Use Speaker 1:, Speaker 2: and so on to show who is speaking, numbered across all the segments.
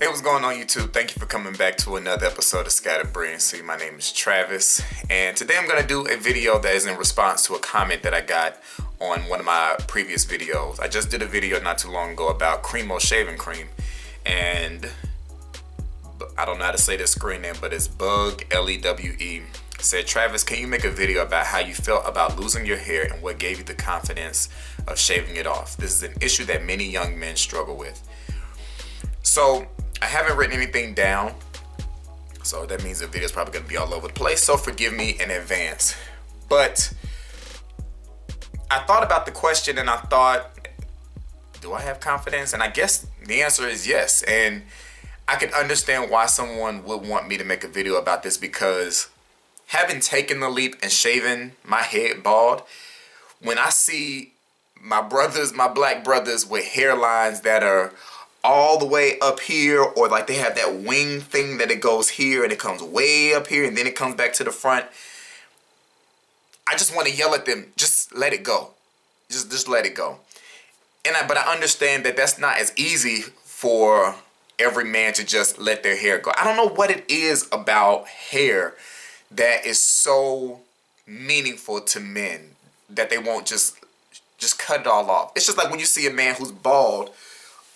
Speaker 1: Hey, what's going on YouTube? Thank you for coming back to another episode of Scattered Brilliancy. My name is Travis, and today I'm going to do a video that is in response to a comment that I got on one of my previous videos. I just did a video not too long ago about Cremo shaving cream, and I don't know how to say this screen name, but it's Bug Lewe. Said, Travis, can you make a video about how you felt about losing your hair and what gave you the confidence of shaving it off? This is an issue that many young men struggle with. So I haven't written anything down, so that means the video is probably going to be all over the place, so forgive me in advance. But I thought about the question and I thought, do I have confidence? And I guess the answer is yes. And I can understand why someone would want me to make a video about this, because having taken the leap and shaving my head bald, when I see my brothers, my black brothers with hairlines that are all the way up here, or like they have that wing thing that it goes here and it comes way up here and then it comes back to the front, I just want to yell at them, just let it go. Just let it go. But I understand that that's not as easy for every man to just let their hair go. I don't know what it is about hair that is so meaningful to men that they won't just cut it all off. It's just like when you see a man who's bald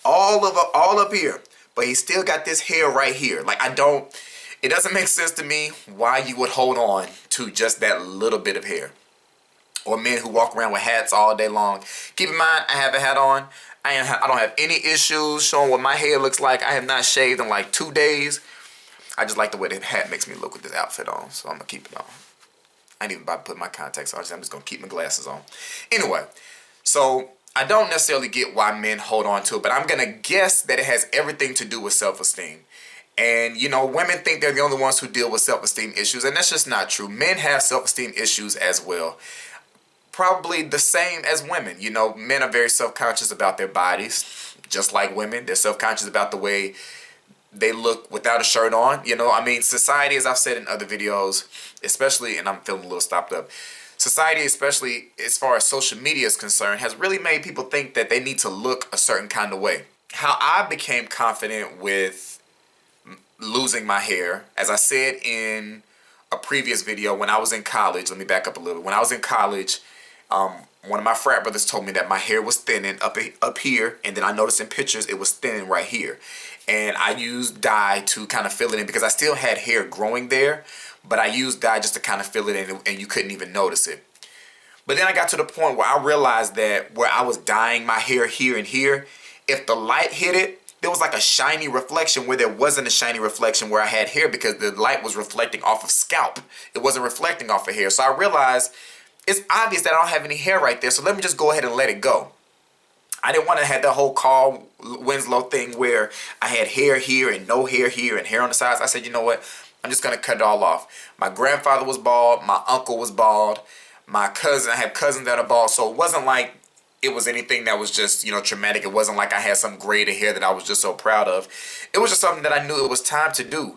Speaker 1: all up here, but he still got this hair right here. Like, it doesn't make sense to me why you would hold on to just that little bit of hair. Or men who walk around with hats all day long. Keep in mind, I have a hat on. I don't have any issues showing what my hair looks like. I have not shaved in like 2 days. I just like the way the hat makes me look with this outfit on, so I'm gonna keep it on. I ain't even about to put my contacts on. I'm just gonna keep my glasses on. Anyway, so I don't necessarily get why men hold on to it, but I'm going to guess that it has everything to do with self-esteem. And, you know, women think they're the only ones who deal with self-esteem issues, and that's just not true. Men have self-esteem issues as well. Probably the same as women. You know, men are very self-conscious about their bodies, just like women. They're self-conscious about the way they look without a shirt on. You know, I mean, society, as I've said in other videos, especially, and I'm feeling a little stopped up, society, especially as far as social media is concerned, has really made people think that they need to look a certain kind of way. How I became confident with losing my hair, as I said in a previous video, when I was in college, let me back up a little. When I was in college, one of my frat brothers told me that my hair was thinning up here, and then I noticed in pictures it was thinning right here. And I used dye to kind of fill it in, because I still had hair growing there, but I used dye just to kind of fill it in, and you couldn't even notice it. But then I got to the point where I realized that where I was dyeing my hair here and here, if the light hit it, there was like a shiny reflection where there wasn't a shiny reflection where I had hair, because the light was reflecting off of scalp. It wasn't reflecting off of hair. So I realized it's obvious that I don't have any hair right there, so let me just go ahead and let it go. I didn't want to have that whole Carl Winslow thing where I had hair here and no hair here and hair on the sides. I said, you know what? I'm just going to cut it all off. My grandfather was bald. My uncle was bald. My cousin, I have cousins that are bald. So it wasn't like it was anything that was just, you know, traumatic. It wasn't like I had some grade of hair that I was just so proud of. It was just something that I knew it was time to do.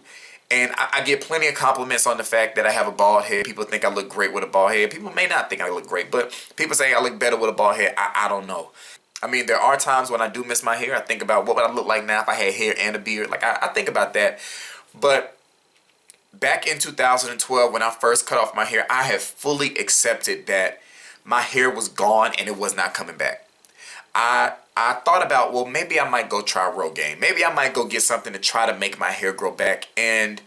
Speaker 1: And I get plenty of compliments on the fact that I have a bald head. People think I look great with a bald head. People may not think I look great, but people say I look better with a bald head. I don't know. I mean, there are times when I do miss my hair. I think about what would I look like now if I had hair and a beard. Like, I think about that. But back in 2012, when I first cut off my hair, I have fully accepted that my hair was gone and it was not coming back. I thought about, well, maybe I might go try Rogaine. Maybe I might go get something to try to make my hair grow back. And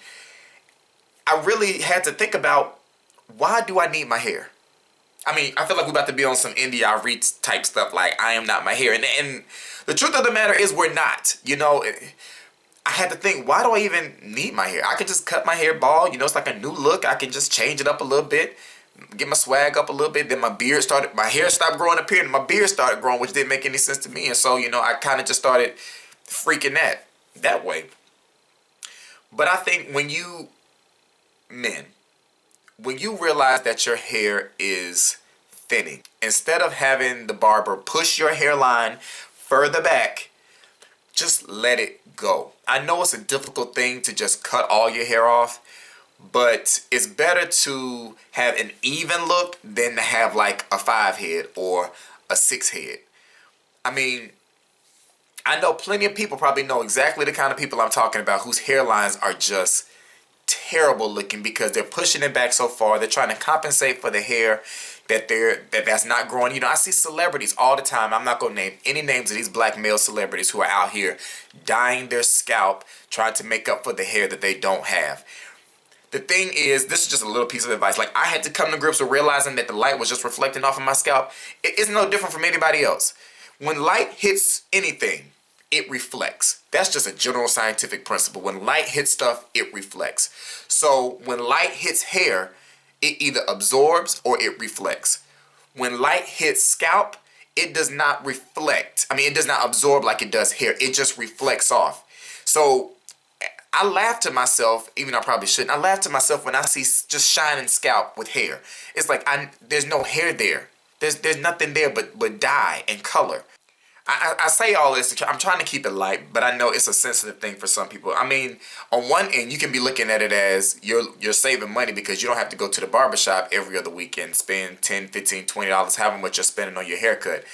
Speaker 1: I really had to think about, why do I need my hair? I mean, I feel like we're about to be on some India Reeds type stuff, like I am not my hair. And the truth of the matter is we're not. You know, I had to think, why do I even need my hair? I could just cut my hair bald. You know, it's like a new look. I can just change it up a little bit, get my swag up a little bit. Then my hair stopped growing up here, and my beard started growing, which didn't make any sense to me. And so, you know, I kind of just started freaking that way. But I think when you realize that your hair is thinning, instead of having the barber push your hairline further back, just let it go. I know it's a difficult thing to just cut all your hair off, but it's better to have an even look than to have like a 5 head or a 6 head. I mean, I know plenty of people probably know exactly the kind of people I'm talking about whose hairlines are just terrible looking because they're pushing it back so far. They're trying to compensate for the hair that's not growing. You know, I see celebrities all the time. I'm not gonna name any names of these black male celebrities who are out here dyeing their scalp, trying to make up for the hair that they don't have. The thing is, this is just a little piece of advice. Like, I had to come to grips with realizing that the light was just reflecting off of my scalp. It's no different from anybody else. When light hits anything, it reflects. That's just a general scientific principle. When light hits stuff, it reflects. So when light hits hair, it either absorbs or it reflects. When light hits scalp, it does not reflect. I mean, it does not absorb like it does hair. It just reflects off. So I laugh to myself, even though I probably shouldn't. I laugh to myself when I see just shining scalp with hair. It's like there's no hair there. There's nothing there but dye and color. I say all this, I'm trying to keep it light, but I know it's a sensitive thing for some people. I mean, on one end, you can be looking at it as you're saving money because you don't have to go to the barbershop every other weekend, spend $10, $15, $20, however much you're spending on your haircut.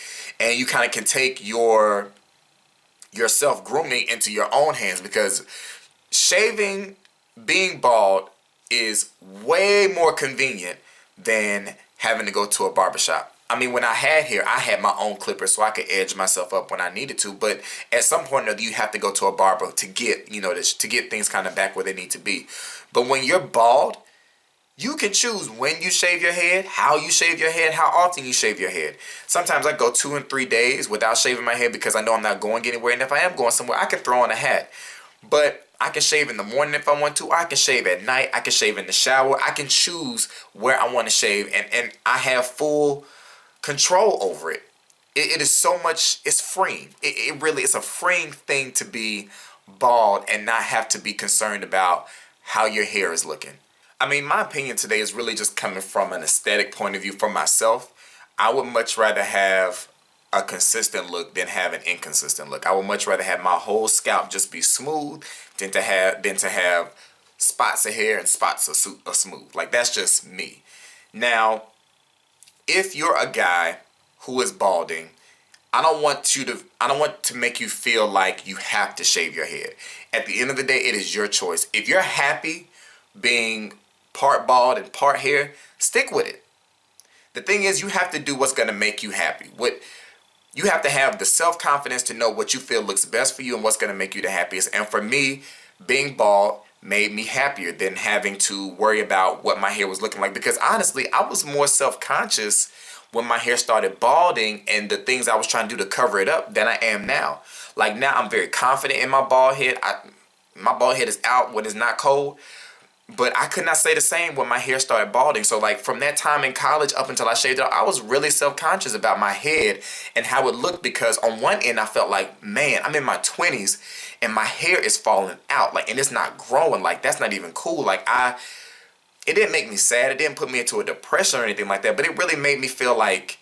Speaker 1: And you kind of can take your self-grooming into your own hands because shaving, being bald, is way more convenient than having to go to a barbershop. I mean, when I had hair, I had my own clippers so I could edge myself up when I needed to. But at some point or other, you have to go to a barber to get, to get things kind of back where they need to be. But when you're bald, you can choose when you shave your head, how you shave your head, how often you shave your head. Sometimes I go 2 and 3 days without shaving my head because I know I'm not going anywhere. And if I am going somewhere, I can throw on a hat. But I can shave in the morning if I want to, or I can shave at night. I can shave in the shower. I can choose where I want to shave, and I have full control over it. It is so much, it's freeing. It really is a freeing thing to be bald and not have to be concerned about how your hair is looking. I mean, my opinion today is really just coming from an aesthetic point of view for myself. I would much rather have a consistent look than have an inconsistent look. I would much rather have my whole scalp just be smooth than to have spots of hair and spots of smooth. Like, that's just me. Now, if you're a guy who is balding, I don't want to make you feel like you have to shave your head. At the end of the day, it is your choice. If you're happy being part bald and part hair, stick with it. The thing is, you have to do what's going to make you happy. You have to have the self-confidence to know what you feel looks best for you and what's going to make you the happiest. And for me, being bald made me happier than having to worry about what my hair was looking like. Because honestly, I was more self-conscious when my hair started balding and the things I was trying to do to cover it up than I am now. Like, now I'm very confident in my bald head. My bald head is out when it's not cold. But I could not say the same when my hair started balding. So like from that time in college up until I shaved it, I was really self-conscious about my head and how it looked, because on one end I felt like, man, I'm in my 20s and my hair is falling out, like, and it's not growing. Like, that's not even cool. Like, it didn't make me sad. It didn't put me into a depression or anything like that, but it really made me feel like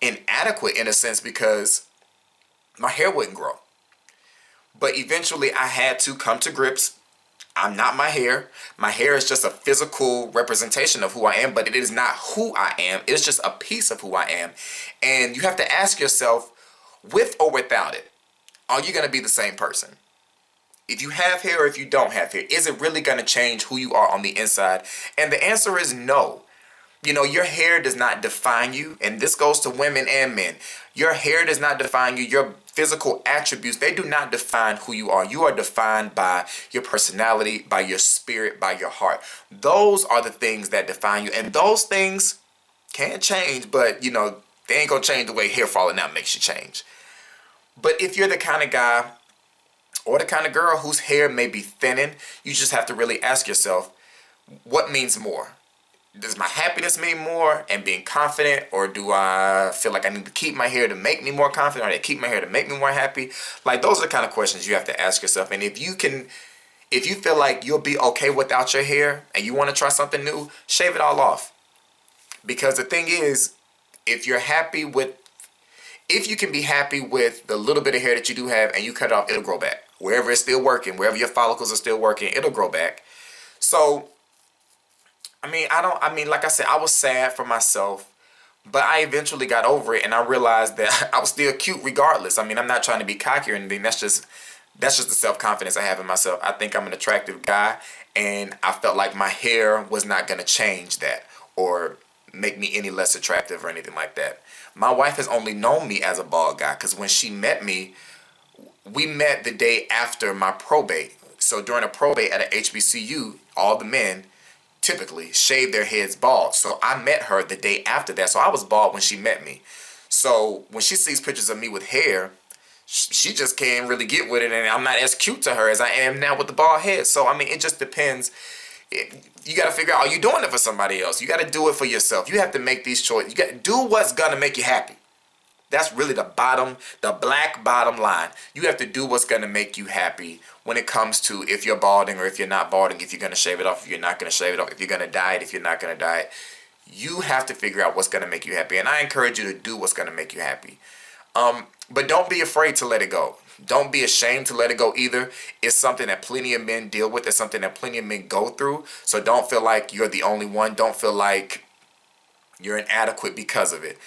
Speaker 1: inadequate in a sense because my hair wouldn't grow. But eventually I had to come to grips. I'm not my hair. My hair is just a physical representation of who I am, but it is not who I am. It's just a piece of who I am. And you have to ask yourself, with or without it, are you going to be the same person? If you have hair or if you don't have hair, is it really going to change who you are on the inside? And the answer is no. You know, your hair does not define you, and this goes to women and men. Your hair does not define you. Your physical attributes, they do not define who you are. You are defined by your personality, by your spirit, by your heart. Those are the things that define you, and those things can change, but, you know, they ain't gonna change the way hair falling out makes you change. But if you're the kind of guy or the kind of girl whose hair may be thinning, you just have to really ask yourself, what means more? Does my happiness mean more and being confident, or do I feel like I need to keep my hair to make me more confident, or to keep my hair to make me more happy? Like, those are the kind of questions you have to ask yourself. And if you feel like you'll be okay without your hair and you want to try something new, shave it all off. Because the thing is, if you can be happy with the little bit of hair that you do have and you cut it off, it'll grow back. Wherever it's still working, wherever your follicles are still working, it'll grow back. So, like I said, I was sad for myself But I eventually got over it, and I realized that I was still cute regardless. I mean, I'm not trying to be cocky or anything. That's just the self-confidence I have in myself. I think I'm an attractive guy, and I felt like my hair was not going to change that or make me any less attractive or anything like that. My wife has only known me as a bald guy because when she met me, we met the day after my probate. So during a probate at a HBCU, all the men typically shave their heads bald. So I met her the day after that. So I was bald when she met me. So when she sees pictures of me with hair, she just can't really get with it, and I'm not as cute to her as I am now with the bald head. So I mean, it just depends. You got to figure out, are you doing it for somebody else? You got to do it for yourself. You have to make these choices. You got to do what's gonna make you happy. That's really the black bottom line. You have to do what's gonna make you happy when it comes to if you're balding or if you're not balding, if you're gonna shave it off, if you're not gonna shave it off, if you're gonna dye it, if you're not gonna dye it. You have to figure out what's gonna make you happy, and I encourage you to do what's gonna make you happy. But don't be afraid to let it go. Don't be ashamed to let it go either. It's something that plenty of men deal with. It's something that plenty of men go through. So don't feel like you're the only one. Don't feel like you're inadequate because of it.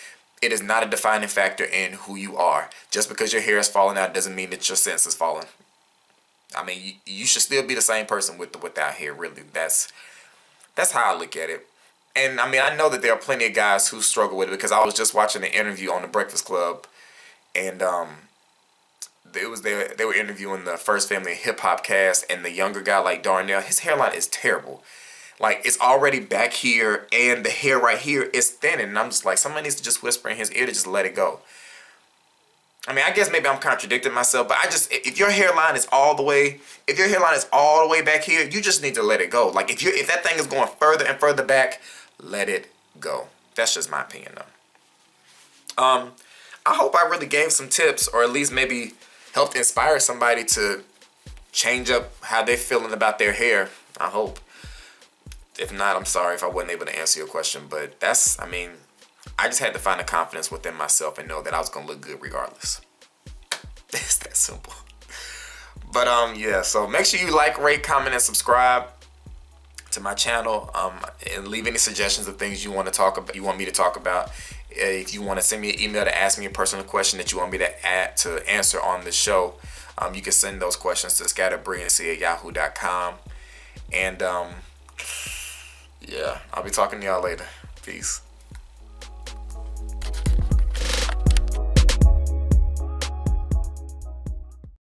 Speaker 1: It is not a defining factor in who you are. Just because your hair is falling out doesn't mean that your sense is falling. I mean, you should still be the same person with or without hair, really. That's how I look at it. And I mean, I know that there are plenty of guys who struggle with it because I was just watching an interview on the Breakfast Club, and they were interviewing the First Family Hip Hop cast, and the younger guy like Darnell, his hairline is terrible. Like, it's already back here, and the hair right here is thinning. And I'm just like, somebody needs to just whisper in his ear to just let it go. I mean, I guess maybe I'm contradicting myself, but if your hairline is all the way back here, you just need to let it go. Like, if that thing is going further and further back, let it go. That's just my opinion, though. I hope I really gave some tips, or at least maybe helped inspire somebody to change up how they're feeling about their hair. I hope. If not, I'm sorry if I wasn't able to answer your question, but I just had to find the confidence within myself and know that I was going to look good regardless. It's that simple. But yeah, so make sure you like, rate, comment, and subscribe to my channel, and leave any suggestions of things you want me to talk about. If you want to send me an email to ask me a personal question that you want me to answer on the show, you can send those questions to scatterbrilliancy@yahoo.com. And yeah, I'll be talking to y'all later. Peace.